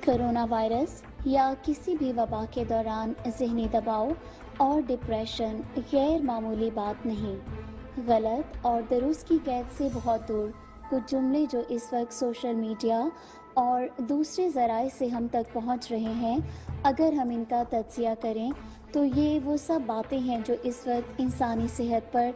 Corona virus या किसी भी वबा के दौरान ज़हनी दबाव और डिप्रेशन गैर मामूली बात नहीं। गलत और दुरुस्त की कैद से बहुत दूर कुछ जुमले जो इस वक्त सोशल मीडिया और दूसरे ज़राए से हम तक पहुंच रहे हैं, अगर हम इनका तज्जिया करें तो ये वो सब बातें हैं जो इस वक्त इंसानी सेहत पर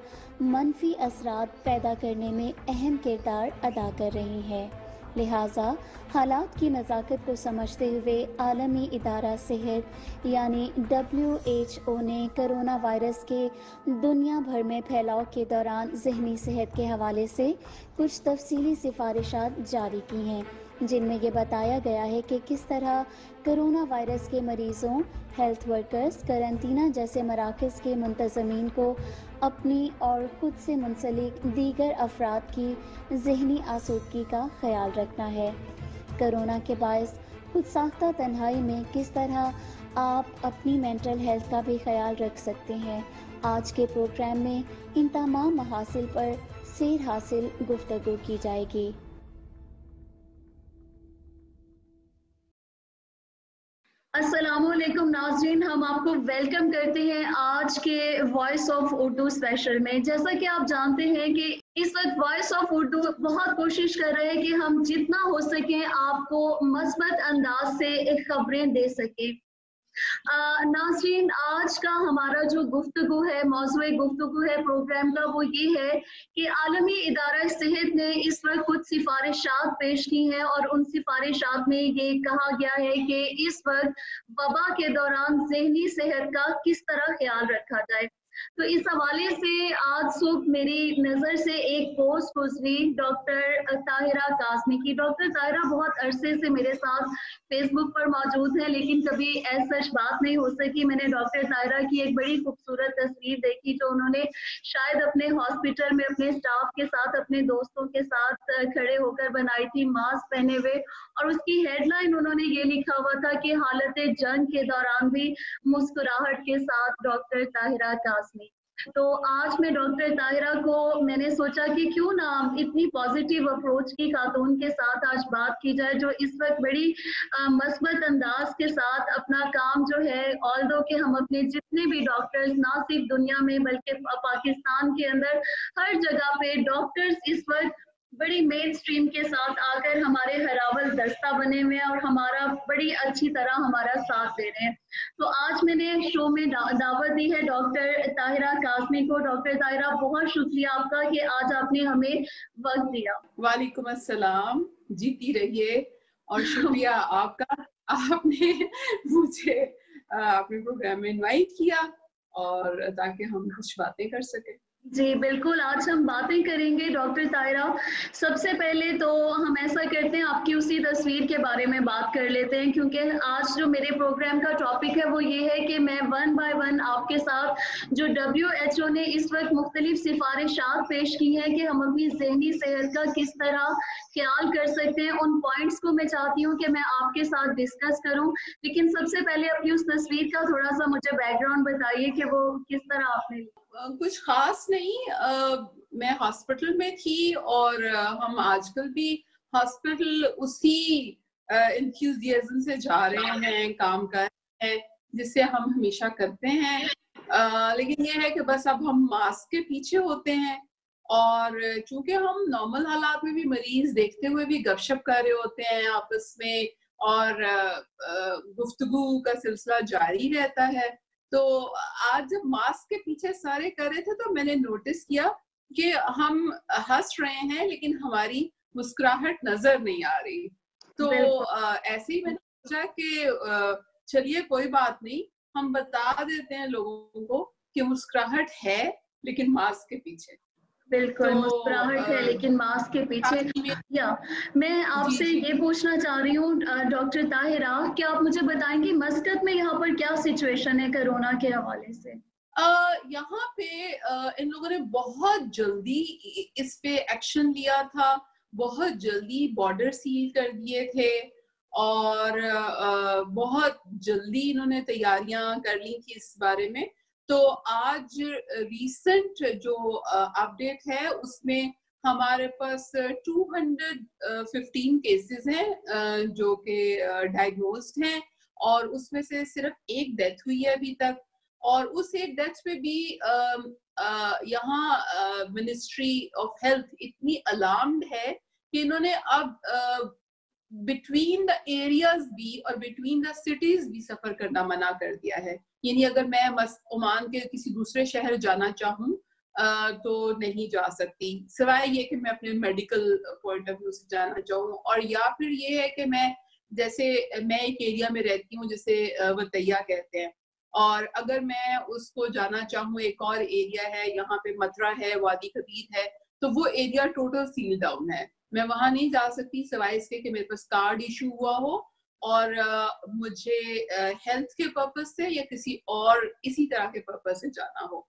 मनफी असरात पैदा करने में अहम किरदार अदा कर रही हैं। लिहाजा हालात की नज़ाकत को समझते हुए आलमी इदारा सेहत यानी WHO ने कोरोना वायरस के दुनिया भर में फैलाव के दौरान ज़हनी सेहत के हवाले से कुछ तफसीली सिफारिशात जारी की हैं, जिनमें ये बताया गया है कि किस तरह कोरोना वायरस के मरीज़ों, हेल्थ वर्कर्स, करंतना जैसे मराकज़ के मुंतज़मीन को अपनी और ख़ुद से मुंसलिक दीगर अफराद की ज़हनी आसूदगी का ख्याल रखना है। कोरोना के बायस खुद साख्ता तन्हाई में किस तरह आप अपनी मेंटल हेल्थ का भी ख्याल रख सकते हैं, आज के प्रोग्राम में इन तमाम महासिल पर सैर हासिल गुफ्तगू की जाएगी। अस्सलामुअलैकुम नाज़रीन, हम आपको वेलकम करते हैं आज के वॉइस ऑफ उर्दू स्पेशल में। जैसा कि आप जानते हैं कि इस वक्त वॉइस ऑफ उर्दू बहुत कोशिश कर रहे हैं कि हम जितना हो सके आपको मस्बत अंदाज से खबरें दे सकें। नाज़रीन, आज का हमारा जो गुफ्तगू है, मौज़ूए गुफ्तगू है प्रोग्राम का, वो ये है कि आलमी इदारा सेहत ने इस वक्त कुछ सिफारिशात पेश की हैं और उन सिफारिशात में ये कहा गया है कि इस वक्त वबा के दौरान ज़हनी सेहत का किस तरह ख्याल रखा जाए। तो इस हवाले से आज सुबह मेरी नज़र से एक पोस्ट गुजरी डॉक्टर ताहिरा काज़मी की। डॉक्टर ताहिरा बहुत अरसे से मेरे साथ फेसबुक पर मौजूद है, लेकिन कभी ऐसा सच बात नहीं हो सकी। मैंने डॉक्टर ताहिरा की एक बड़ी खूबसूरत तस्वीर देखी जो उन्होंने शायद अपने हॉस्पिटल में अपने स्टाफ के साथ, अपने दोस्तों के साथ खड़े होकर बनाई थी, मास्क पहने हुए, और उसकी हेडलाइन उन्होंने ये लिखा हुआ था कि हालत जंग के दौरान भी मुस्कुराहट के साथ डॉक्टर ताहिरा काज़मी। तो आज मैं डॉक्टर ताहिरा को मैंने सोचा कि क्यों ना इतनी पॉजिटिव अप्रोच की खातून के साथ आज बात की जाए, जो इस वक्त बड़ी मस्बत अंदाज के साथ अपना काम जो है, ऑल्दो कि हम अपने जितने भी डॉक्टर्स ना सिर्फ दुनिया में बल्कि पाकिस्तान के अंदर हर जगह पे डॉक्टर्स इस वक्त बड़ी मेन स्ट्रीम के साथ आकर हमारे हरावल दस्ता बने हुए हैं और हमारा बड़ी अच्छी तरह हमारा साथ दे रहे हैं। तो आज मैंने शो में दावत दी है डॉक्टर ताहिरा काज़मी को। डॉक्टर ताहिरा, बहुत शुक्रिया आपका कि आज आपने हमें वक्त दिया। वालेकुम अस्सलाम, जीती रहिए और शुक्रिया आपका, आपने मुझे अपने प्रोग्राम में इनवाइट किया और ताकि हम कुछ बातें कर सकें। जी बिल्कुल, आज हम बातें करेंगे डॉक्टर ताहिरा। सबसे पहले तो हम ऐसा करते हैं, आपकी उसी तस्वीर के बारे में बात कर लेते हैं, क्योंकि आज जो मेरे प्रोग्राम का टॉपिक है वो ये है कि मैं वन बाय वन आपके साथ जो WHO ने इस वक्त मुख्तलिफ सिफारिशात पेश की हैं कि हम अपनी ज़हनी सेहत का किस तरह ख्याल कर सकते हैं, उन पॉइंट्स को मैं चाहती हूँ कि मैं आपके साथ डिस्कस करूँ। लेकिन सबसे पहले अपनी उस तस्वीर का थोड़ा सा मुझे बैकग्राउंड बताइए कि वो किस तरह आपने कुछ खास नहीं, मैं हॉस्पिटल में थी और हम आजकल भी हॉस्पिटल उसी इंथुजियाज्म से जा रहे हैं, काम कर रहे हैं जिससे हम हमेशा करते हैं। लेकिन ये है कि बस अब हम मास्क के पीछे होते हैं और चूंकि हम नॉर्मल हालात में भी मरीज देखते हुए भी गपशप कर रहे होते हैं आपस में और गुफ्तगू का सिलसिला जारी रहता है। तो आज जब मास्क के पीछे सारे कर रहे थे तो मैंने नोटिस किया कि हम हंस रहे हैं लेकिन हमारी मुस्कुराहट नजर नहीं आ रही। तो ऐसे ही मैंने सोचा कि चलिए कोई बात नहीं, हम बता देते हैं लोगों को कि मुस्कुराहट है लेकिन मास्क के पीछे। बिल्कुल, मुस्कुराहट है लेकिन मास्क के पीछे। या मैं आपसे ये पूछना चाह रही हूँ डॉक्टर ताहिरा, क्या आप मुझे बताएंगी मस्कत में यहाँ पर क्या सिचुएशन है कोरोना के हवाले से? यहाँ पे इन लोगों ने बहुत जल्दी इस पे एक्शन लिया था, बहुत जल्दी बॉर्डर सील कर दिए थे और बहुत जल्दी इन्होंने तैयारियां कर ली थी इस बारे में। तो आज रीसेंट जो अपडेट है उसमें हमारे पास 215 केसेस हैं जो कि डायग्नोस्ड हैं, और उसमें से सिर्फ एक डेथ हुई है अभी तक। और उस एक डेथ पे भी यहाँ मिनिस्ट्री ऑफ हेल्थ इतनी अलार्म्ड है कि इन्होंने अब बिटवीन द एरियाज भी और बिटवीन द सिटीज भी सफर करना मना कर दिया है। यानी अगर मैं ओमान के किसी दूसरे शहर जाना चाहूँ तो नहीं जा सकती, सिवाय ये कि मैं अपने मेडिकल पॉइंट ऑफ व्यू से जाना चाहूँ। और या फिर ये है कि मैं एक एरिया में रहती हूँ जिसे वतैया कहते हैं, और अगर मैं उसको जाना चाहूँ, एक और एरिया है यहाँ पे मथुरा है, वादी कबीर है, तो वो एरिया टोटल सील डाउन है। मैं वहां नहीं जा सकती सिवाय इसके कि मेरे पास कार्ड इशू हुआ हो और मुझे हेल्थ के पर्पस से या किसी और इसी तरह के पर्पस से जाना हो।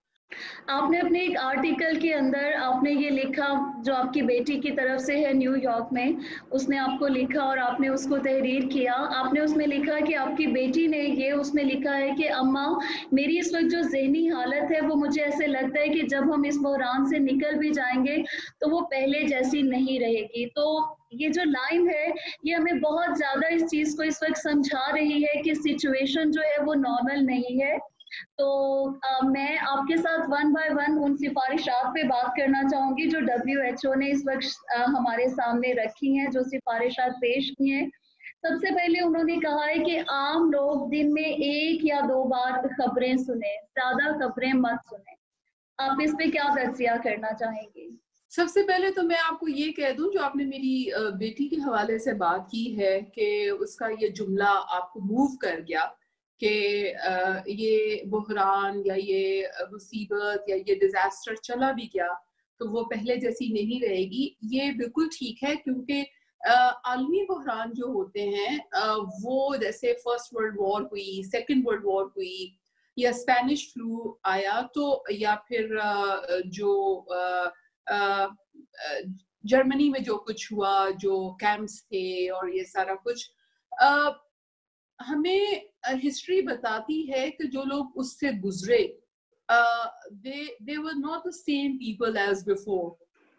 आपने अपने एक आर्टिकल के अंदर आपने ये लिखा, जो आपकी बेटी की तरफ से है न्यूयॉर्क में, उसने आपको लिखा और आपने उसको तहरीर किया। आपने उसमें लिखा कि आपकी बेटी ने ये उसमें लिखा है कि अम्मा, मेरी इस वक्त जो ज़हनी हालत है वो मुझे ऐसे लगता है कि जब हम इस बहरान से निकल भी जाएंगे तो वो पहले जैसी नहीं रहेगी। तो ये जो लाइन है ये हमें बहुत ज़्यादा इस चीज़ को इस वक्त समझा रही है कि सिचुएशन जो है वो नॉर्मल नहीं है। तो मैं आपके साथ वन बाय वन उन सिफारिशात पे बात करना चाहूंगी जो WHO ने इस वक्त हमारे सामने रखी हैं, जो सिफारिशात पेश की हैं। सबसे पहले उन्होंने कहा है कि आम लोग दिन में 1 या 2 बार खबरें सुने, ज्यादा खबरें मत सुने। आप इस पे क्या तज्जिया करना चाहेंगे? सबसे पहले तो मैं आपको ये कह दूं, जो आपने मेरी बेटी के हवाले से बात की है कि उसका ये जुमला आपको मूव कर गया कि ये बुहरान या ये मुसीबत या ये डिजास्टर चला भी गया तो वो पहले जैसी नहीं रहेगी, ये बिल्कुल ठीक है। क्योंकि आलमी बुहरान जो होते हैं वो जैसे फर्स्ट वर्ल्ड वॉर हुई, सेकेंड वर्ल्ड वॉर हुई, या स्पेनिश फ्लू आया, तो या फिर जो जर्मनी में जो कुछ हुआ, जो कैंप्स थे और ये सारा कुछ, हमें हिस्ट्री बताती है कि जो लोग उससे गुजरे they were not the same people as before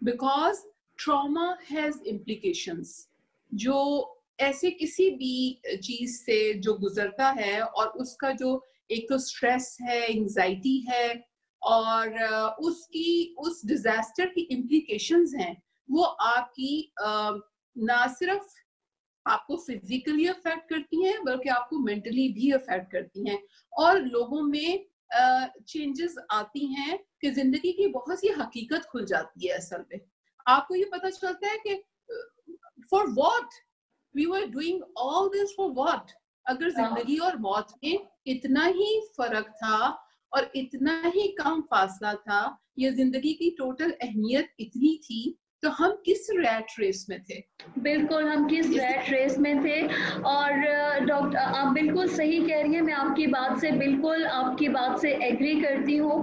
because trauma has implications। जो ऐसे किसी भी चीज से जो गुजरता है और उसका जो एक तो स्ट्रेस है, एंजाइटी है, और उस डिजास्टर की इम्प्लीकेशंस हैं, वो आपकी ना सिर्फ आपको फिजिकली अफेक्ट करती हैं बल्कि आपको मेंटली भी अफेक्ट करती हैं। और लोगों में चेंजेस आती हैं कि जिंदगी की बहुत सी हकीकत खुल जाती है। असल में आपको ये पता चलता है कि for what we were doing all this, for what. अगर जिंदगी और मौत में इतना ही फर्क था और इतना ही कम फासला था, ये जिंदगी की टोटल अहमियत इतनी थी, तो हम किस रैट रेस में थे? बिल्कुल, हम किस रैट रेस में थे। और डॉक्टर, आप बिल्कुल सही कह रही हैं, मैं आपकी बात से एग्री करती हूँ।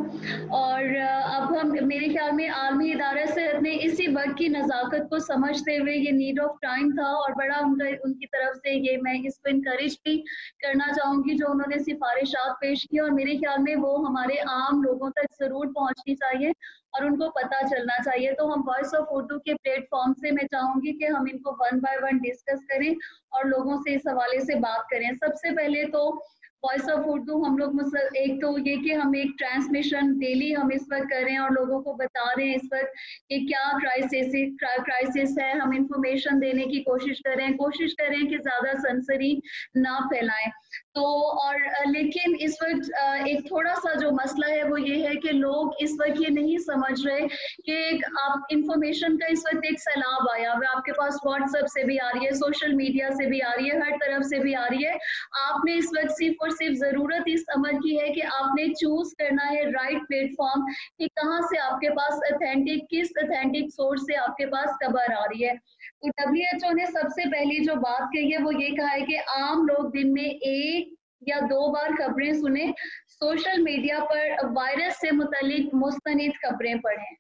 और अब हम, मेरे ख्याल में आलमी इदारा सेहत ने इसी वक्त की नज़ाकत को समझते हुए, ये नीड ऑफ टाइम था और बड़ा उनकी तरफ से ये मैं इसको इनकरेज भी करना चाहूँगी जो उन्होंने सिफारिशात पेश की, और मेरे ख्याल में वो हमारे आम लोगों तक ज़रूर पहुँचनी चाहिए और उनको पता चलना चाहिए। तो हम वॉइस ऑफ उर्दू के प्लेटफॉर्म से मैं चाहूंगी कि हम इनको वन बाय वन डिस्कस करें और लोगों से इस हवाले से बात करें। सबसे पहले तो वॉइस ऑफ उर्दू हम लोग एक तो ये कि हम एक ट्रांसमिशन डेली हम इस वक्त कर रहे हैं और लोगों को बता रहे हैं इस वक्त कि क्या क्राइसिस है, हम इंफॉर्मेशन देने की कोशिश कर रहे हैं कि ज्यादा सनसनी ना फैलाएं। तो और लेकिन इस वक्त एक थोड़ा सा जो मसला है वो ये है कि लोग इस वक्त ये नहीं समझ रहे कि आप इंफॉर्मेशन का इस वक्त एक सैलाब आया हुआ, आपके पास व्हाट्सएप से भी आ रही है, सोशल मीडिया से भी आ रही है, हर तरफ से भी आ रही है। आपने इस वक्त सिर्फ और सिर्फ जरूरत इस अमल की है कि आपने चूज करना है राइट प्लेटफॉर्म कि कहाँ से आपके पास किस ऑथेंटिक सोर्स से आपके पास खबर आ रही है। तो WHO ने सबसे पहली जो बात कही है वो ये कहा है कि आम लोग दिन में 1 या 2 बार खबरें सुने, सोशल मीडिया पर वायरस से मुतालिक मुस्तनिद खबरें पढ़ें।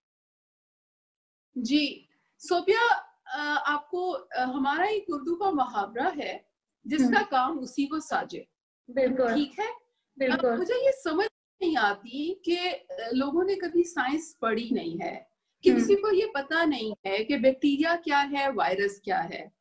जी सोफिया, आपको हमारा एक उर्दू का मुहावरा है, जिसका काम उसी को साजे। बिल्कुल, ठीक है। बिल्कुल। मुझे ये समझ नहीं आती कि लोगों ने कभी साइंस पढ़ी नहीं है किसी को ये पता नहीं है कि बैक्टीरिया क्या है, वायरस क्या है,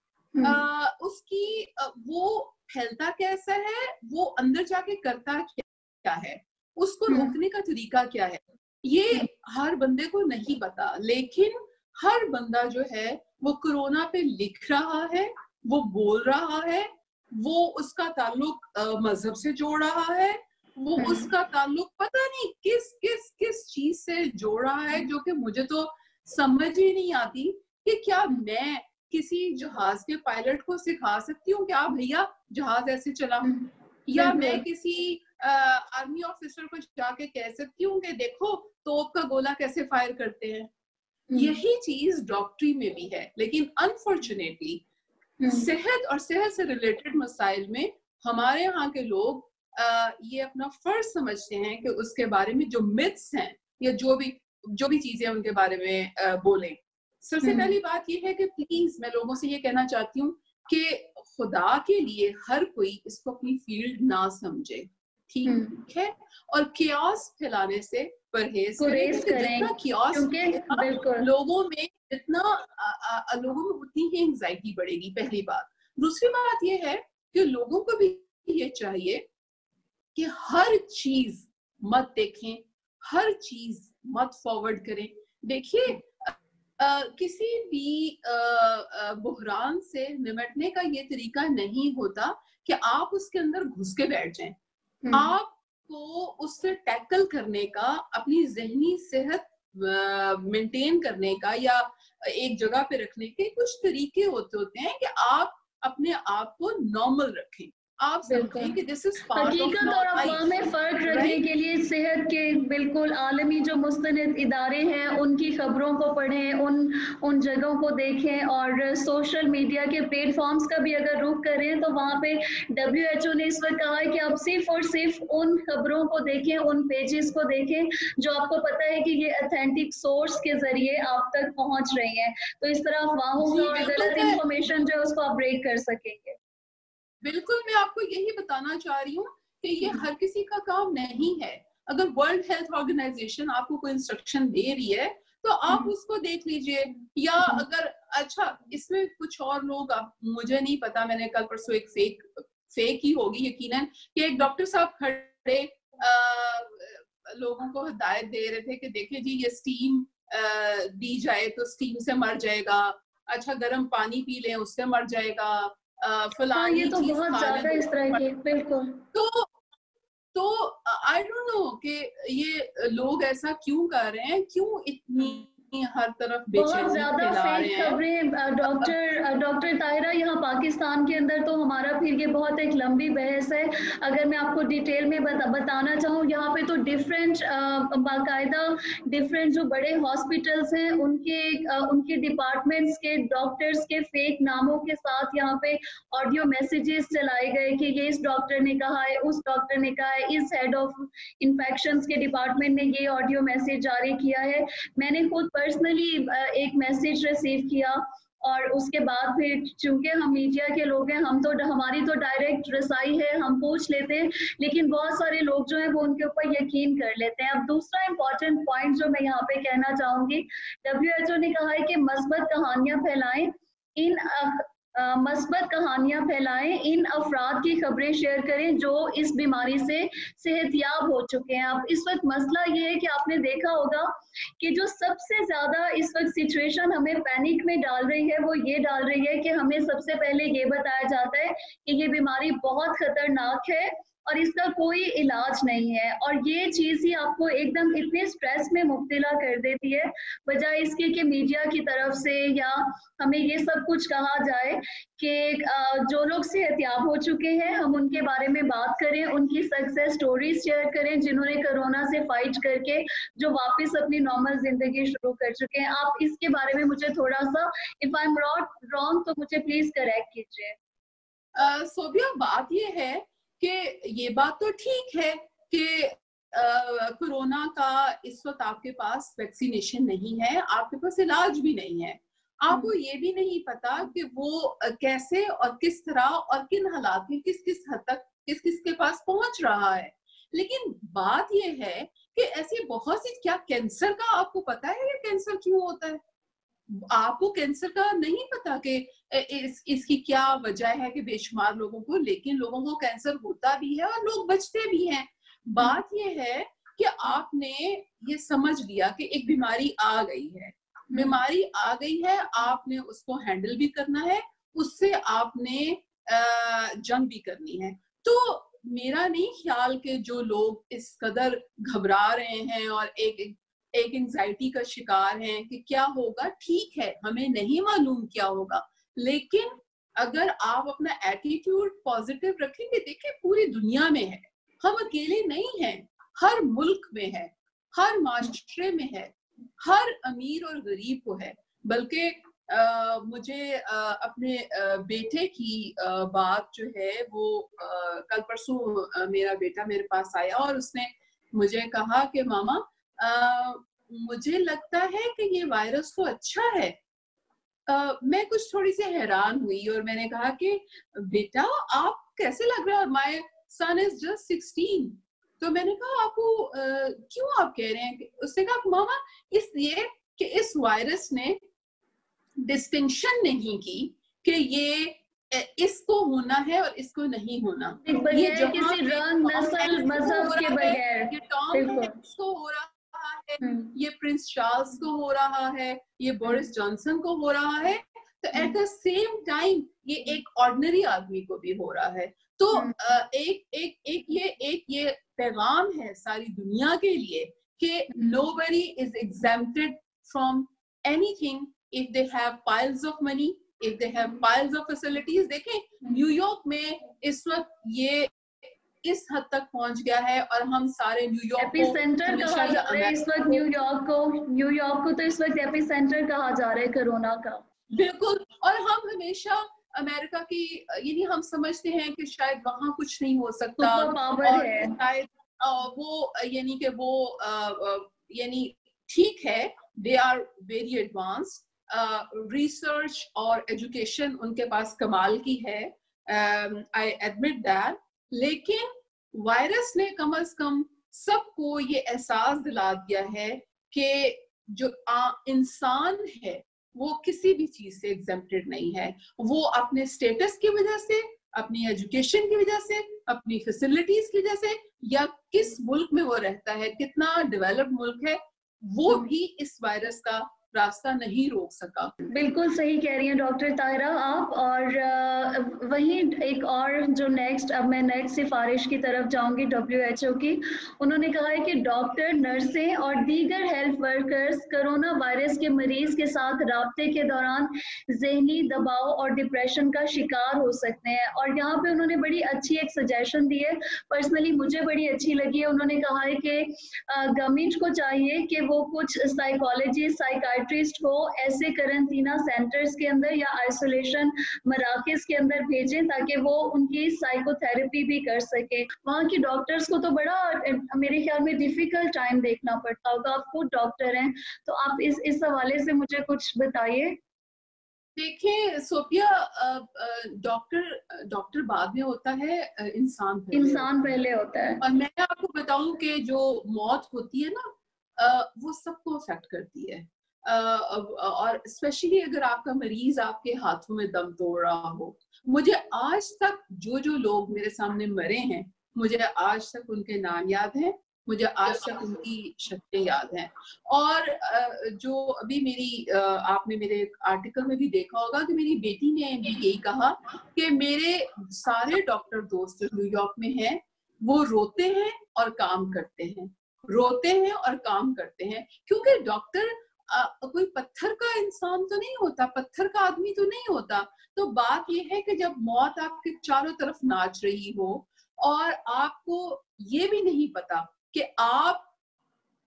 उसकी वो फैलता कैसा है, वो अंदर जाके करता क्या है, उसको रोकने का तरीका क्या है, ये हर बंदे को नहीं पता। लेकिन हर बंदा जो है वो कोरोना पे लिख रहा है, वो बोल रहा है, वो उसका ताल्लुक मजहब से जोड़ रहा है, वो उसका ताल्लुक पता नहीं किस किस किस चीज से जोड़ रहा है, जो कि मुझे तो समझ ही नहीं आती कि क्या मैं किसी जहाज के पायलट को सिखा सकती हूँ कि आप भैया जहाज ऐसे चला, या मैं किसी आर्मी ऑफिसर को जाके कह सकती हूँ कि देखो तोप का गोला कैसे फायर करते हैं। यही चीज डॉक्टरी में भी है, लेकिन अनफॉर्चुनेटली सेहत और सेहत से रिलेटेड मसाइल में हमारे यहाँ के लोग ये अपना फर्ज समझते हैं कि उसके बारे में जो मिथ्स हैं या जो भी चीजें उनके बारे में बोलें। सबसे पहली बात ये है कि प्लीज मैं लोगों से ये कहना चाहती हूँ कि खुदा के लिए हर कोई इसको अपनी फील्ड ना समझे, ठीक है, और कियास फैलाने से परहेज करें। जितना कियास लोगों में उतनी ही एंजाइटी बढ़ेगी, पहली बात। दूसरी बात ये है कि लोगों को भी ये चाहिए कि हर चीज मत देखें, हर चीज मत फॉरवर्ड करें। देखिए किसी भी बुहरान से निपटने का ये तरीका नहीं होता कि आप उसके अंदर घुस के बैठ जाएं। आपको उससे टैकल करने का, अपनी जहनी सेहत मेंटेन करने का या एक जगह पे रखने के कुछ तरीके होते हैं कि आप अपने आप को नॉर्मल रखें। आप समझें कि दिस इज हकीकत और अफवाह में फर्क रखने के लिए सेहत के बिल्कुल आलमी जो मुस्तनिद इदारे हैं उनकी खबरों को पढ़ें, उन जगहों को देखें, और सोशल मीडिया के प्लेटफॉर्म्स का भी अगर रुख करें तो वहाँ पे WHO ने इस वक्त कहा है कि आप सिर्फ और सिर्फ उन खबरों को देखें, उन पेजेस को देखें जो आपको पता है कि ये ऑथेंटिक सोर्स के जरिए आप तक पहुँच रही हैं। तो इस तरह अफवाहों का और गलत इंफॉर्मेशन जो है उसको आप ब्रेक कर सकेंगे। बिल्कुल, मैं आपको यही बताना चाह रही हूँ कि ये हर किसी का काम नहीं है। अगर वर्ल्ड हेल्थ ऑर्गेनाइजेशन आपको कोई इंस्ट्रक्शन दे रही है तो आप उसको देख लीजिए, या अगर अच्छा इसमें कुछ और लोग, मुझे नहीं पता, मैंने कल परसों एक फेक ही होगी यकीनन, कि एक डॉक्टर साहब खड़े लोगों को हिदायत दे रहे थे कि देखिए जी ये स्टीम दी जाए तो स्टीम से मर जाएगा, अच्छा गर्म पानी पी लें उससे मर जाएगा, फलानी ये तो बहुत ज्यादा इस तरह के। बिल्कुल। तो आई डोंट नो कि ये लोग ऐसा क्यों कर रहे हैं, क्यों इतनी हर तरफ बहुत ज्यादा फेक खबरें। डॉक्टर ताहिरा, यहाँ पाकिस्तान के अंदर तो हमारा फिर ये बहुत एक लंबी बहस है। अगर मैं आपको डिटेल में बताना चाहूँ, यहाँ पे तो डिफरेंट बाकायदा डिफरेंट जो बड़े हॉस्पिटल्स हैं उनके डिपार्टमेंट्स के डॉक्टर्स के फेक नामों के साथ यहाँ पे ऑडियो मैसेजेस चलाए गए कि ये इस डॉक्टर ने कहा है, उस डॉक्टर ने कहा है, इस हेड ऑफ इन्फेक्शंस के डिपार्टमेंट ने ये ऑडियो मैसेज जारी किया है। मैंने खुद पर्सनली एक मैसेज रिसीव किया और उसके बाद फिर चूंकि हम मीडिया के लोग हैं, हमारी तो डायरेक्ट रसाई है, हम पूछ लेते हैं, लेकिन बहुत सारे लोग जो हैं वो उनके ऊपर यकीन कर लेते हैं। अब दूसरा इम्पोर्टेंट पॉइंट जो मैं यहाँ पे कहना चाहूंगी, WHO ने कहा है कि मस्बत कहानियां फैलाएं, इन अफराद की खबरें शेयर करें जो इस बीमारी से सेहतयाब हो चुके हैं। अब इस वक्त मसला ये है कि आपने देखा होगा कि जो सबसे ज्यादा इस वक्त सिचुएशन हमें पैनिक में डाल रही है वो ये डाल रही है कि हमें सबसे पहले ये बताया जाता है कि ये बीमारी बहुत खतरनाक है और इसका कोई इलाज नहीं है, और ये चीज ही आपको एकदम इतने स्ट्रेस में मुब्तला कर देती है, बजाय इसके कि मीडिया की तरफ से या हमें ये सब कुछ कहा जाए कि जो लोग सेहतयाब हो चुके हैं हम उनके बारे में बात करें, उनकी सक्सेस स्टोरीज शेयर करें जिन्होंने कोरोना से फाइट करके जो वापस अपनी नॉर्मल जिंदगी शुरू कर चुके हैं। आप इसके बारे में मुझे थोड़ा सा, इफ आई एम रॉन्ग तो मुझे प्लीज करेक्ट कीजिए। सोबिया, बात ये है कि ये बात तो ठीक है कि कोरोना का इस वक्त आपके पास वैक्सीनेशन नहीं है, आपके पास इलाज भी नहीं है, आपको ये भी नहीं पता कि वो कैसे और किस तरह और किन हालात में किस किस हद तक किस किस के पास पहुंच रहा है। लेकिन बात ये है कि ऐसी बहुत सी, क्या कैंसर का आपको पता है ये कैंसर क्यों होता है? आपको कैंसर का नहीं पता कि इसकी क्या वजह है कि बेशुमार लोगों को, लेकिन लोगों को कैंसर होता भी है और लोग बचते भी हैं। बात ये है कि आपने ये समझ लिया कि एक बीमारी आ गई है, बीमारी आ गई है, आपने उसको हैंडल भी करना है, उससे आपने जंग भी करनी है। तो मेरा नहीं ख्याल कि जो लोग इस कदर घबरा रहे हैं और एक एंजाइटी का शिकार हैं कि क्या होगा, ठीक है, हमें नहीं मालूम क्या होगा, लेकिन अगर आप अपना एटीट्यूड पॉजिटिव रखेंगे, देखिए पूरी दुनिया में है, हम अकेले नहीं हैं, हर मुल्क में है, हर माशरे में है, हर अमीर और गरीब को है। बल्कि मुझे अपने बेटे की बात जो है वो कल परसों मेरा बेटा मेरे पास आया और उसने मुझे कहा कि मामा मुझे लगता है कि ये वायरस तो अच्छा है। मैं कुछ थोड़ी सी हैरान हुई और मैंने कहा कि बेटा आप कैसे लग रहा है, और माय सन इज जस्ट 16। तो मैंने कहा आपको क्यों आप कह रहे हैं? उसने कहा मामा इसलिए कि इस वायरस ने डिस्टिंक्शन नहीं की कि ये इसको होना है और इसको नहीं होना, ये किसी रंग नस्ल मजहब के बगैर, ये टॉम हैंक्स को हो रहा है, ये प्रिंस चार्ल्स को हो रहा है, ये बोरिस जॉनसन को हो रहा है, तो एट द सेम टाइम ये एक ऑर्डिनरी आदमी को भी हो रहा है। तो एक ये पैगाम है सारी दुनिया के लिए कि nobody is exempted from anything if they have piles of money, if they have piles of facilities। देखें न्यूयॉर्क में इस वक्त ये इस हद तक पहुंच गया है और हम सारे न्यूयॉर्क को एपिसेंटर कहा जा रहा है इस वक्त, न्यूयॉर्क को तो इस वक्त एपिसेंटर कहा जा रहा है कोरोना का। बिल्कुल, और हम हमेशा अमेरिका की, यानी हम समझते हैं कि शायद वहां कुछ नहीं हो सकता, पावर है शायद वो यानी कि वो यानी ठीक है, they are very advanced, research और एजुकेशन उनके पास कमाल की है, आई एडमिट दैट, लेकिन वायरस ने कम से कम सबको ये एहसास दिला दिया है कि जो इंसान है वो किसी भी चीज से एग्जेम्प्टेड नहीं है। वो अपने स्टेटस की वजह से, अपनी एजुकेशन की वजह से, अपनी फैसिलिटीज की वजह से, या किस मुल्क में वो रहता है, कितना डेवलप्ड मुल्क है, वो भी इस वायरस का रास्ता नहीं रोक सका। बिल्कुल सही कह रही हैं डॉक्टर ताहिरा आप। और वहीं एक और जो नेक्स्ट, अब मैं नेक्स्ट सिफारिश की तरफ जाऊंगी WHO की। उन्होंने कहा है कि डॉक्टर, नर्सें और दीगर हेल्थ वर्कर्स कोरोना वायरस के मरीज के साथ राब्ते के दौरान जहनी दबाव और डिप्रेशन का शिकार हो सकते हैं। और यहाँ पे उन्होंने बड़ी अच्छी एक सजेशन दी है, पर्सनली मुझे बड़ी अच्छी लगी है। उन्होंने कहा है कि गवर्नमेंट को चाहिए कि वो कुछ साइकोलॉजिस्ट, साइकाइट्रिस्ट को ऐसे करंटीना सेंटर्स के अंदर या आइसोलेशन मराकज के अंदर भेजें ताकि वो उनकी साइकोथेरेपी भी कर सके। वहाँ की डॉक्टर्स को तो बड़ा मेरे ख्याल में डिफिकल्ट टाइम देखना पड़ता होगा। आप खुद डॉक्टर हैं तो आप इस हवाले से मुझे कुछ बताइए। देखिए सोफिया, डॉक्टर बाद में होता है, इंसान पहले होता है। और मैं आपको बताऊं कि जो मौत होती है ना, वो सबको अफेक्ट करती है, और स्पेशली अगर आपका मरीज आपके हाथों में दम तोड़ रहा हो। मुझे आज तक जो लोग मेरे सामने मरे हैं, मुझे आज तक उनके नाम याद हैं, मुझे आज तक उनकी शक्लें याद हैं। और जो अभी मेरी आपने मेरे आर्टिकल में भी देखा होगा कि मेरी बेटी ने भी यही कहा कि मेरे सारे डॉक्टर दोस्त जो न्यूयॉर्क में हैं वो रोते हैं और काम करते हैं, रोते हैं और काम करते हैं, क्योंकि डॉक्टर कोई पत्थर का इंसान तो नहीं होता, पत्थर का आदमी तो नहीं होता। तो बात यह है कि जब मौत आपके चारों तरफ नाच रही हो और आपको ये भी नहीं पता कि आप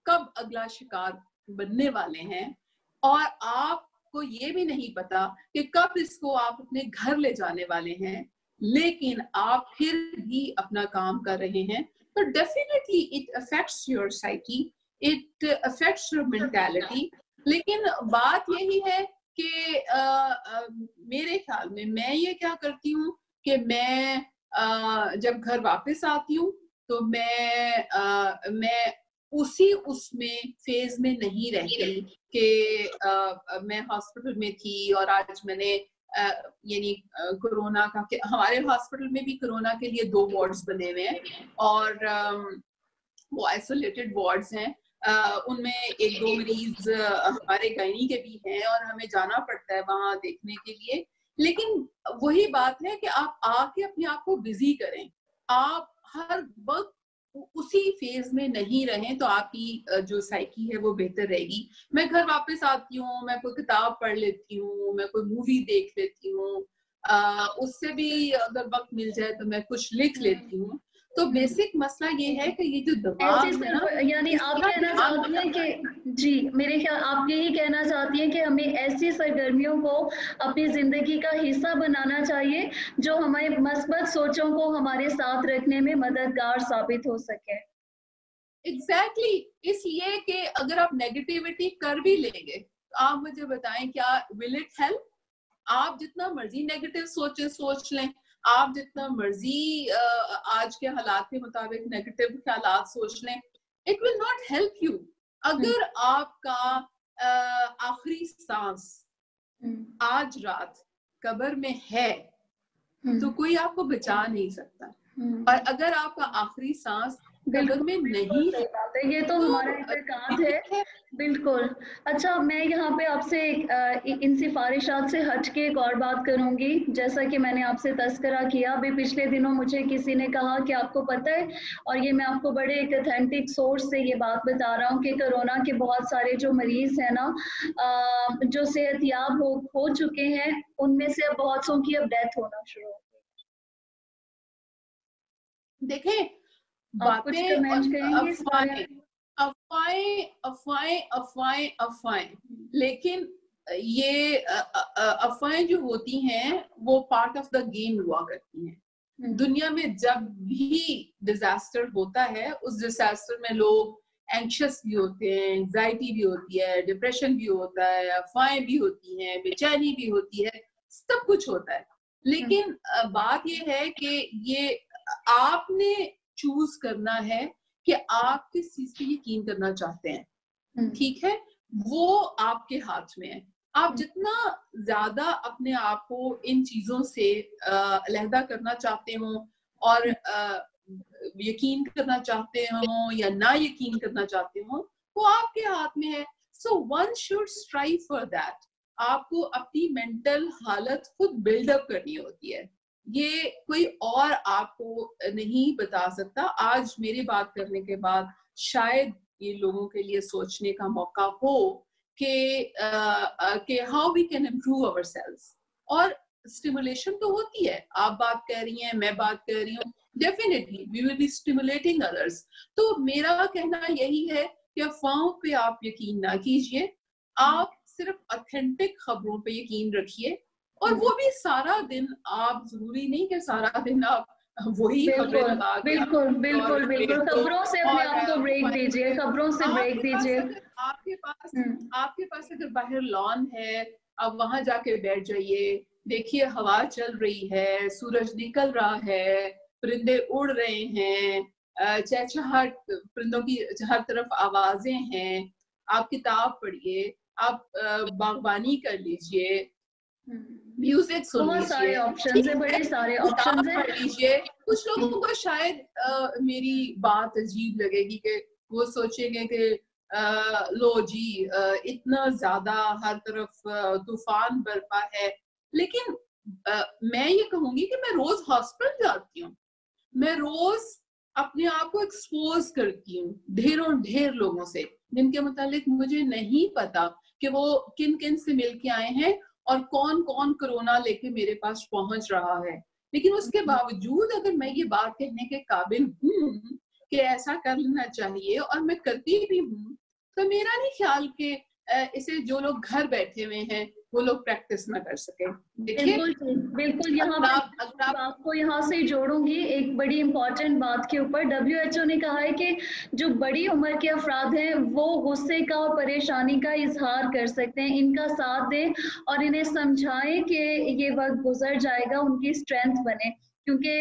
कब अगला शिकार बनने वाले हैं, और आपको ये भी नहीं पता कि कब इसको आप अपने घर ले जाने वाले हैं, लेकिन आप फिर भी अपना काम कर रहे हैं, तो definitely it affects your psyche, it affects your mentality. लेकिन बात यही है कि मेरे ख्याल में मैं ये क्या करती हूँ कि मैं जब घर वापस आती हूँ तो मैं उसमें फेज में नहीं रहती कि मैं हॉस्पिटल में थी और आज मैंने यानी कोरोना का, हमारे हॉस्पिटल में भी कोरोना के लिए 2 वार्ड्स बने हुए हैं और वो आइसोलेटेड वार्ड्स हैं। उनमें 1-2 मरीज हमारे गायनी के भी हैं और हमें जाना पड़ता है वहां देखने के लिए। लेकिन वही बात है कि आप आके अपने आप को बिजी करें, आप हर वक्त उसी फेज में नहीं रहें तो आपकी जो साइकी है वो बेहतर रहेगी। मैं घर वापस आती हूँ, मैं कोई किताब पढ़ लेती हूँ, मैं कोई मूवी देख लेती हूँ, उससे भी अगर वक्त मिल जाए तो मैं कुछ लिख लेती हूँ। तो बेसिक मसला ये है कि ये जो दिमाग है ना, यानी आप कहना चाहती हैं कि जी मेरे ख्याल आप यही कहना चाहती हैं कि हमें ऐसी सरगर्मियों को अपनी जिंदगी का हिस्सा बनाना चाहिए जो हमारे मस्बत सोचों को हमारे साथ रखने में मददगार साबित हो सके। एग्जैक्टली इसलिए कि अगर आप नेगेटिविटी कर भी लेंगे तो आप मुझे बताएं क्या विल इट हेल्प? आप जितना मर्जी नेगेटिव सोच लें, आप जितना मर्जी आज के हालात के मुताबिक नेगेटिव ख्यालात सोच लें, it will not help you. अगर आपका आखिरी सांस आज रात कब्र में है तो कोई आपको बचा नहीं सकता, और अगर आपका आखिरी सांस कब्र में नहीं है, ये तो हमारा इत्तेकाद है। बिल्कुल। अच्छा, मैं यहाँ पे आपसे इन सिफारिशात से हट के एक और बात करूंगी। जैसा कि मैंने आपसे तस्करा किया, अभी पिछले दिनों मुझे किसी ने कहा कि आपको पता है, और ये मैं आपको बड़े एक ऑथेंटिक सोर्स से ये बात बता रहा हूँ कि कोरोना के बहुत सारे जो मरीज हैं ना, जो सेहतयाब हो चुके हैं, उनमें से बहुत सौ की अब डेथ होना शुरू हो गई। देखें, अफवाहें, लेकिन ये अफवाहें जो होती हैं वो पार्ट ऑफ द गेम हुआ करती हैं। दुनिया में जब भी डिजास्टर होता है, उस डिजास्टर में लोग एंग्शियस भी होते हैं, एंजाइटी भी होती है, डिप्रेशन भी होता है, अफवाहें भी होती हैं, बेचैनी भी होती है, सब कुछ होता है। लेकिन बात ये है कि ये आपने चूज करना है कि आप किस चीज पे यकीन करना चाहते हैं। ठीक है, वो आपके हाथ में है। आप जितना ज्यादा अपने आप को इन चीजों से अलहदा करना चाहते हो और यकीन करना चाहते हो या ना यकीन करना चाहते हो, वो आपके हाथ में है। So one should strive for that. आपको अपनी मेंटल हालत खुद बिल्डअप करनी होती है, ये कोई और आपको नहीं बता सकता। आज मेरी बात करने के बाद शायद ये लोगों के लिए सोचने का मौका हो कि how we can improve ourselves. और स्टिमुलेशन तो होती है, आप बात कर रही हैं, मैं बात कर रही हूँ, definitely we will be stimulating others. तो मेरा कहना यही है कि अफवाहों पे आप यकीन ना कीजिए, आप सिर्फ ऑथेंटिक खबरों पे यकीन रखिए, और वो भी सारा दिन। आप जरूरी नहीं कि सारा दिन आप वही खबरें लगा के, बिल्कुल खबरों से अपने आप को ब्रेक दीजिए, खबरों से ब्रेक दीजिए। आपके पास अगर बाहर लॉन है, आप वहां जाके बैठ जाइए, देखिए हवा चल रही है, सूरज निकल रहा है, परिंदे उड़ रहे हैं, चहचहाट परिंदों की हर तरफ आवाजें हैं। आप किताब पढ़िए, आप बागबानी कर लीजिए, म्यूजिक सुन लीजिए, सारे ऑप्शंस हैं, बड़े सारे ऑप्शंस हैं। पढ़ लीजिए। कुछ लोगों को शायद मेरी बात अजीब लगेगी कि वो सोचेंगे कि लो जी इतना ज्यादा हर तरफ तूफान बरपा है, लेकिन मैं ये कहूंगी कि मैं रोज हॉस्पिटल जाती हूँ, मैं रोज अपने आप को एक्सपोज करती हूँ ढेर लोगों से, जिनके मुतालिक मुझे नहीं पता कि वो किन किन से मिल के आए हैं और कौन कौन कोरोना लेके मेरे पास पहुंच रहा है। लेकिन उसके बावजूद अगर मैं ये बात कहने के काबिल हूँ कि ऐसा कर लेना चाहिए और मैं करती भी हूँ, तो मेरा नहीं ख्याल कि इसे जो लोग घर बैठे हुए हैं वो लोग प्रैक्टिस ना कर सके। बिल्कुल यहाँ आपको यहाँ से जोड़ूंगी एक बड़ी इंपॉर्टेंट बात के ऊपर। WHO ने कहा है कि जो बड़ी उम्र के अफराद हैं वो गुस्से का और परेशानी का इजहार कर सकते हैं, इनका साथ दें और इन्हें समझाएं कि ये वक्त गुजर जाएगा, उनकी स्ट्रेंथ बने, क्योंकि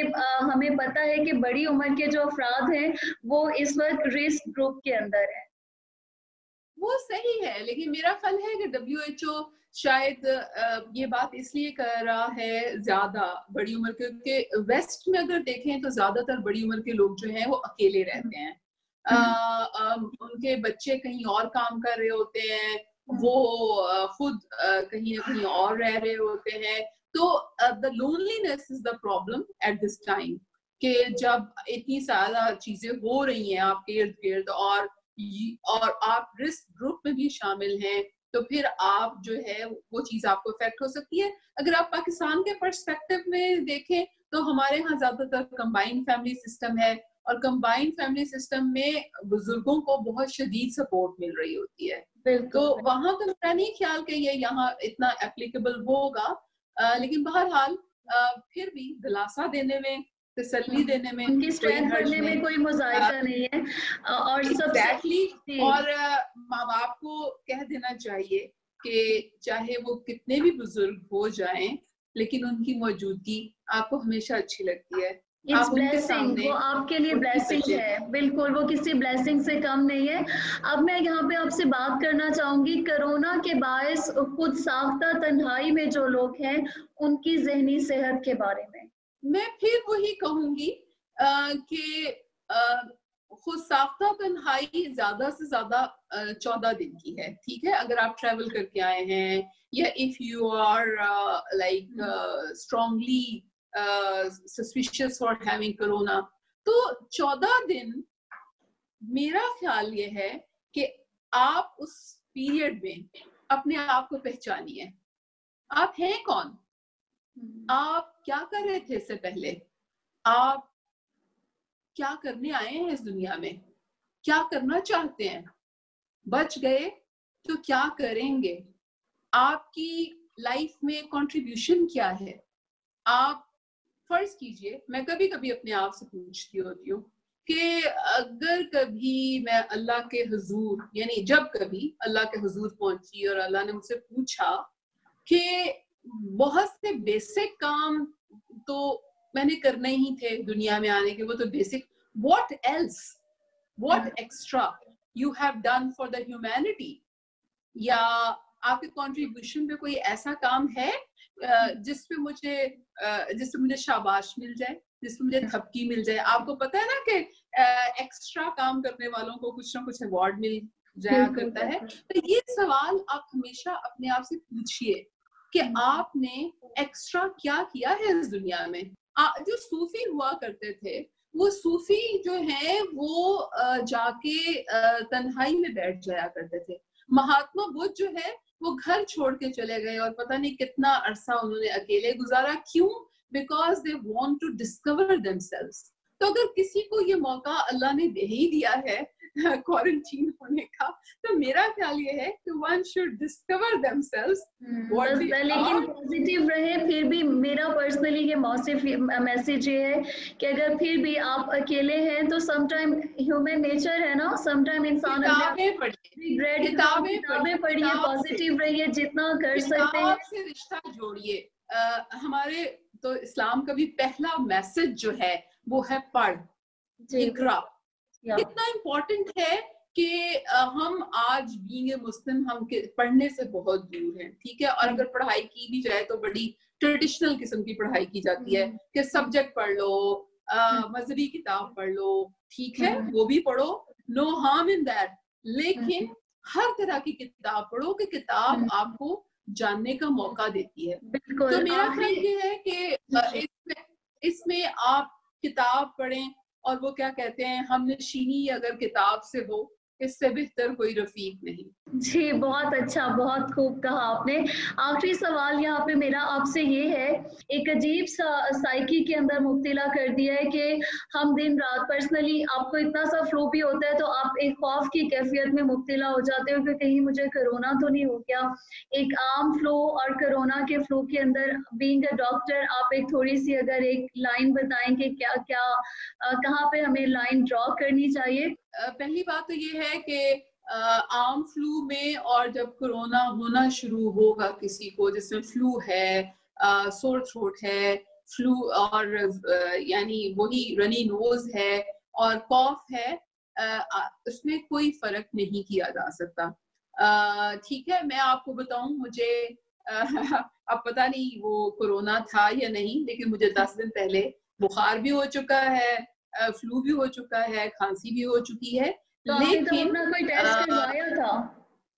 हमें पता है कि बड़ी उम्र के जो अफराद हैं वो इस वक्त रिस्क ग्रुप के अंदर है। वो सही है, लेकिन मेरा ख्याल है कि WHO शायद ये बात इसलिए कर रहा है ज्यादा बड़ी उम्र के, क्योंकि वेस्ट में अगर देखें तो ज्यादातर बड़ी उम्र के लोग जो हैं वो अकेले रहते हैं। उनके बच्चे कहीं और काम कर रहे होते हैं, वो खुद कहीं ना कहीं और रह रहे होते हैं। तो the loneliness is the problem at this time, कि जब इतनी ज्यादा चीजें हो रही हैं आपके इर्द गिर्द और आप रिस्क ग्रुप में भी शामिल हैं, तो फिर आप जो है वो चीज आपको इफेक्ट हो सकती है। अगर आप पाकिस्तान के पर्सपेक्टिव में देखें तो हमारे यहाँ ज्यादातर कंबाइंड फैमिली सिस्टम है, और कंबाइंड फैमिली सिस्टम में बुजुर्गों को बहुत शदीद सपोर्ट मिल रही होती है। तो वहां तो मेरा नहीं ख्याल कि ये यहाँ इतना एप्लीकेबल होगा, लेकिन बहरहाल फिर भी दिलासा देने में, तसल्ली देने में, उनकी स्ट्रेंथ बढ़ने में कोई मुज़ाहिदा नहीं है। और सबसे और माँ बाप को कह देना चाहिए कि चाहे वो कितने भी बुजुर्ग हो जाएं, लेकिन उनकी मौजूदगी आपको हमेशा अच्छी लगती है। इट्स ब्लेसिंग, वो आपके लिए ब्लेसिंग है, बिल्कुल वो किसी ब्लेसिंग से कम नहीं है। अब मैं यहाँ पे आपसे बात करना चाहूंगी कोरोना के बायस खुद साख्ता तन्हाई में जो लोग हैं उनकी जहनी सेहत के बारे में। मैं फिर वही कहूंगी कि खुद साख्ता तन्हाई ज्यादा से ज्यादा 14 दिन की है, ठीक है। अगर आप ट्रेवल करके आए हैं या if you are like strongly suspicious for having corona, तो 14 दिन मेरा ख्याल ये है कि आप उस पीरियड में अपने आप को पहचानिए। आप हैं कौन, आप क्या कर रहे थे इससे पहले, आप क्या करने आए हैं इस दुनिया में, क्या करना चाहते हैं, बच गए तो क्या करेंगे, आपकी लाइफ में कंट्रीब्यूशन क्या है। आप फर्ज कीजिए, मैं कभी कभी अपने आप से पूछती होती हूँ कि अगर कभी मैं अल्लाह के हुजूर, यानी जब कभी अल्लाह के हुजूर पहुंची और अल्लाह ने मुझसे पूछा कि बहुत से बेसिक काम तो मैंने करने ही थे दुनिया में आने के, वो तो basic, what else, what extra you have done for the humanity, या आपके कंट्रीब्यूशन पे कोई ऐसा काम है जिसपे मुझे शाबाश मिल जाए, जिसपे मुझे थपकी मिल जाए। आपको पता है ना कि एक्स्ट्रा काम करने वालों को कुछ ना कुछ अवार्ड मिल जाया करता है। तो ये सवाल आप हमेशा अपने आप से पूछिए कि आपने एक्स्ट्रा क्या किया है इस दुनिया में। जो सूफी हुआ करते थे, वो सूफी जो है वो जाके तन्हाई में बैठ जाया करते थे। महात्मा बुद्ध जो है वो घर छोड़ के चले गए और पता नहीं कितना अरसा उन्होंने अकेले गुजारा। क्यों? Because they want to discover themselves. तो अगर किसी को ये मौका अल्लाह ने दे ही दिया है क्वारंटीन होने का, तो मेरा ख्याल ये है कि वन शुड डिस्कवर देमसेल्व्स। लेकिन पॉजिटिव रहे। फिर भी मेरा पर्सनली ये मैसेज ये है कि अगर फिर भी आप अकेले हैं तो समटाइम ह्यूमन नेचर है ना, समटाइम इंसान किताबें पढ़िए, पॉजिटिव रहिए जितना कर सकते हैं, से रिश्ता जोड़िए। हमारे तो इस्लाम का भी पहला मैसेज जो है वो है पढ़, इकरा। कितना इम्पोर्टेंट है कि हम आज बीइंग ए मुस्लिम हम पढ़ने से बहुत दूर हैं, ठीक है। और अगर पढ़ाई की भी जाए तो बड़ी ट्रेडिशनल किस्म की पढ़ाई की जाती है कि सब्जेक्ट पढ़ लो, मजहबी किताब पढ़ लो, ठीक है, वो भी पढ़ो, नो हार्म इन दैट। लेकिन हर तरह की किताब पढ़ो कि किताब आपको जानने का मौका देती है। तो मेरा ख्याल ये है कि इसमें आप किताब पढ़ें, और वो क्या कहते हैं, हमनशीनी अगर किताब से हो, इससे बेहतर कोई रफीक नहीं। जी, बहुत अच्छा, बहुत खूब कहा आपने। आखिरी सवाल यहाँ पे मेरा आपसे ये है, एक अजीब सा साइकी के अंदर मुब्तला कर दिया है कि हम दिन रात, पर्सनली आपको इतना सा फ्लू भी होता है तो आप एक खौफ की कैफियत में मुब्तला हो जाते हो कि कहीं मुझे कोरोना तो नहीं हो गया। एक आम फ्लू और कोरोना के फ्लू के अंदर बीइंग अ डॉक्टर, आप एक थोड़ी सी अगर एक लाइन बताएं कि क्या क्या कहाँ पे हमें लाइन ड्रॉ करनी चाहिए। पहली बात तो ये है कि आम फ्लू में और जब कोरोना होना शुरू होगा किसी को जिसमें फ्लू है, सोर थ्रोट है, फ्लू और यानी वही रनी नोज है और कॉफ है, उसमें कोई फर्क नहीं किया जा सकता। ठीक है, मैं आपको बताऊं, मुझे अब पता नहीं वो कोरोना था या नहीं, लेकिन मुझे 10 दिन पहले बुखार भी हो चुका है, फ्लू भी हो चुका है, खांसी भी हो चुकी है। तो आपने तो लेकिन अपना कोई टेस्ट करवाया था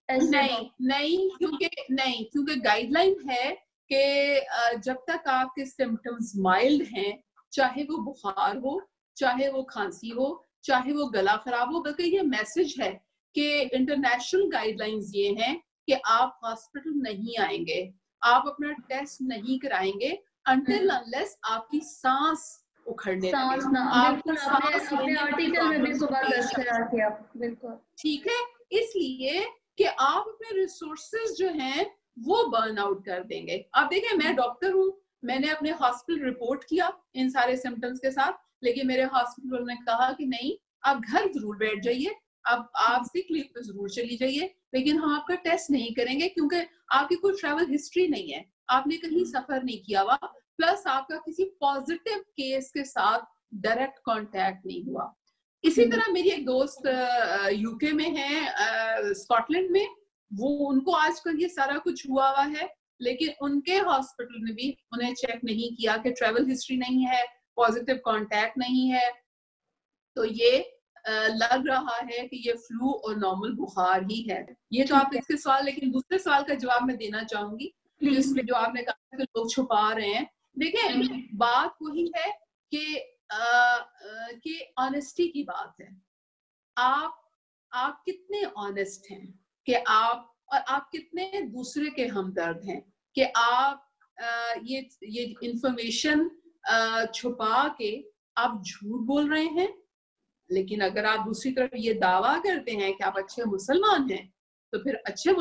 ऐसे? नहीं, क्योंकि गाइडलाइन है कि जब तक आपके सिम्टम्स माइल्ड हैं, चाहे वो बुखार हो, चाहे वो खांसी हो, चाहे वो गला खराब हो, बल्कि ये मैसेज है कि इंटरनेशनल गाइडलाइंस ये हैं कि आप हॉस्पिटल नहीं आएंगे, आप अपना टेस्ट नहीं कराएंगे until unless आपकी सांस उखड़ने सांस लगे, ना, आपको बिल्कुल आपने सांस अपने लेने आर्टिकल में भी सुबह दर्ज करा किया, बिल्कुल ठीक है। इसलिए कि आप अपने रिसोर्सेज जो हैं वो बर्न आउट कर देंगे। आप देखें, मैं डॉक्टर हूँ, मैंने अपने हॉस्पिटल रिपोर्ट किया इन सारे सिम्टम्स के साथ, लेकिन मेरे हॉस्पिटल ने कहा कि नहीं, आप घर जरूर बैठ जाइए, आप सिक लीव पे जरूर चली जाइए, लेकिन हम आपका टेस्ट नहीं करेंगे क्योंकि आपकी कोई ट्रैवल हिस्ट्री नहीं है, आपने कहीं सफर नहीं किया हुआ, प्लस आपका किसी पॉजिटिव केस के साथ डायरेक्ट कांटेक्ट नहीं हुआ। इसी तरह मेरी एक दोस्त यूके में है, स्कॉटलैंड में, वो उनको आजकल ये सारा कुछ हुआ हुआ है, लेकिन उनके हॉस्पिटल ने भी उन्हें चेक नहीं किया कि ट्रैवल हिस्ट्री नहीं है, पॉजिटिव कांटेक्ट नहीं है, तो ये लग रहा है कि ये फ्लू और नॉर्मल बुखार ही है। ये तो आप इसके सवाल, लेकिन दूसरे सवाल का जवाब मैं देना चाहूंगी, जिसमें जो आपने कहा कि लोग छुपा रहे हैं। देखिए, बात वही है कि ऑनेस्टी की बात है। आप कितने ऑनेस्ट हैं कि आप कितने दूसरे के हमदर्द हैं कि आप ये इंफॉर्मेशन छुपा के आप झूठ बोल रहे हैं, लेकिन अगर आप दूसरी तरफ ये दावा करते हैं कि आप अच्छे मुसलमान हैं, तो फिर अच्छा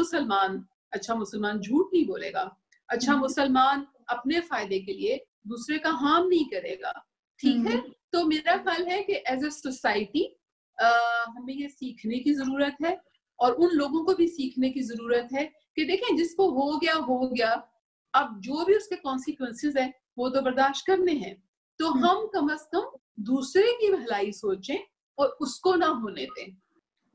मुसलमान झूठ नहीं बोलेगा, अच्छा मुसलमान अपने फायदे के लिए दूसरे का हार्म नहीं करेगा। ठीक है, तो मेरा ख्याल है कि एज ए सोसाइटी हमें ये सीखने की जरूरत है, और उन लोगों को भी सीखने की जरूरत है कि देखें, जिसको हो गया, अब जो भी उसके कॉन्सिक्वेंसेस है वो तो बर्दाश्त करने हैं, तो हम कम से कम दूसरे की भलाई सोचें और उसको ना होने दें।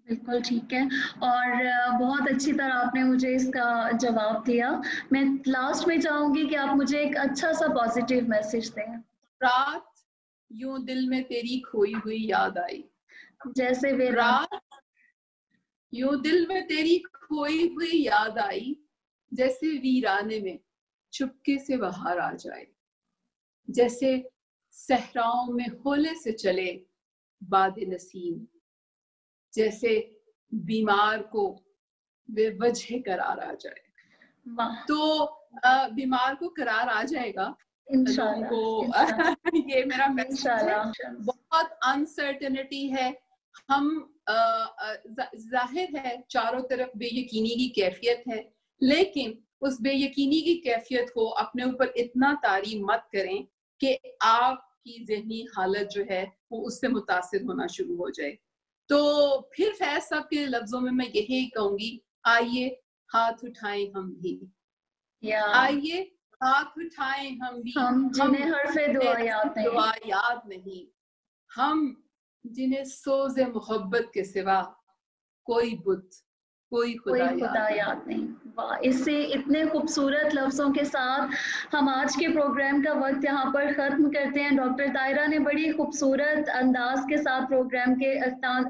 बिल्कुल ठीक है, और बहुत अच्छी तरह आपने मुझे इसका जवाब दिया। मैं लास्ट में चाहूंगी कि आप मुझे एक अच्छा सा पॉजिटिव मैसेज दें। रात यूं दिल में तेरी खोई हुई याद आई, जैसे वे रात यूं दिल में तेरी खोई हुई याद आई, जैसे वीराने में चुपके से बाहर आ जाए, जैसे सहराओं में होले से चले बादे नसीम, जैसे बीमार को बेवजह करार आ जाए। तो बीमार को करार आ जाएगा लोगों को। ये मेरा मैसेज है। बहुत अनसर्टेनिटी है, हम जाहिर है चारों तरफ बेयकीनी की कैफियत है, लेकिन उस बेयकीनी की कैफियत को अपने ऊपर इतना तारी मत करें कि आपकी ज़हनी हालत जो है वो उससे मुतासिर होना शुरू हो जाए। तो फिर फैज साहब के लफ्जों में मैं यही कहूंगी, आइए हाथ उठाएं हम भी, आइए हाथ उठाएं हम भी, हम जिन्हें हर्फे दुआ याद नहीं, हम जिन्हें सोज़े मोहब्बत के सिवा कोई बुत कोई खुदा याद नहीं। वाह, इससे इतने खूबसूरत लफ्जों के साथ हम आज के प्रोग्राम का वक्त यहाँ पर ख़त्म करते हैं। डॉक्टर ताहिरा ने बड़ी खूबसूरत अंदाज के साथ प्रोग्राम के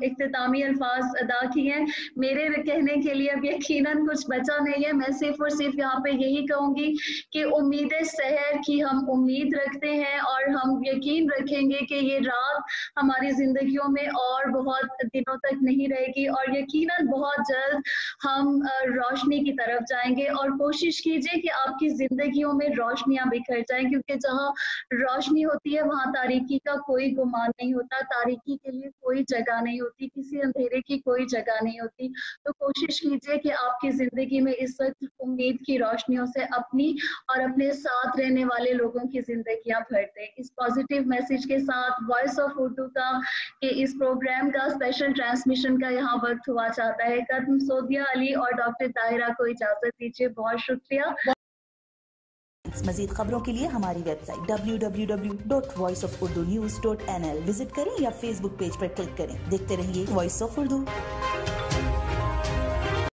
इख्तितामी अल्फाज अदा किए हैं। मेरे कहने के लिए अब यकीनन कुछ बचा नहीं है। मैं सिर्फ और सिर्फ यहाँ पे यही कहूँगी कि उम्मीद सहर की हम उम्मीद रखते हैं, और हम यकीन रखेंगे कि ये रात हमारी ज़िंदगियों में और बहुत दिनों तक नहीं रहेगी, और यकीनन बहुत जल्द हम रोशनी की तरफ जाएंगे। और कोशिश कीजिए कि आपकी जिंदगियों में रोशनियां बिखर जाएं, क्योंकि जहां रोशनी होती है वहां तारीकी का कोई गुमान नहीं होता, तारीकी के लिए कोई जगह नहीं होती, किसी अंधेरे की कोई जगह नहीं होती। तो कोशिश कीजिए कि आपकी जिंदगी में इस वक्त उम्मीद की रोशनियों से अपनी और अपने साथ रहने वाले लोगों की जिंदगियां भर दें। इस पॉजिटिव मैसेज के साथ वॉइस ऑफ उर्दू का कि इस प्रोग्राम का स्पेशल ट्रांसमिशन का यहाँ वक्त हुआ चाहता है। कदम सोदिया अली और डॉक्टर ताहिरा को इजाजत दीजिए। बहुत शुक्रिया। हेडलाइंस। मजीद खबरों के लिए हमारी वेबसाइट www.voiceofurdunews.nl विजिट करें या फेसबुक पेज पर क्लिक करें। देखते रहिए वॉइस ऑफ उर्दू।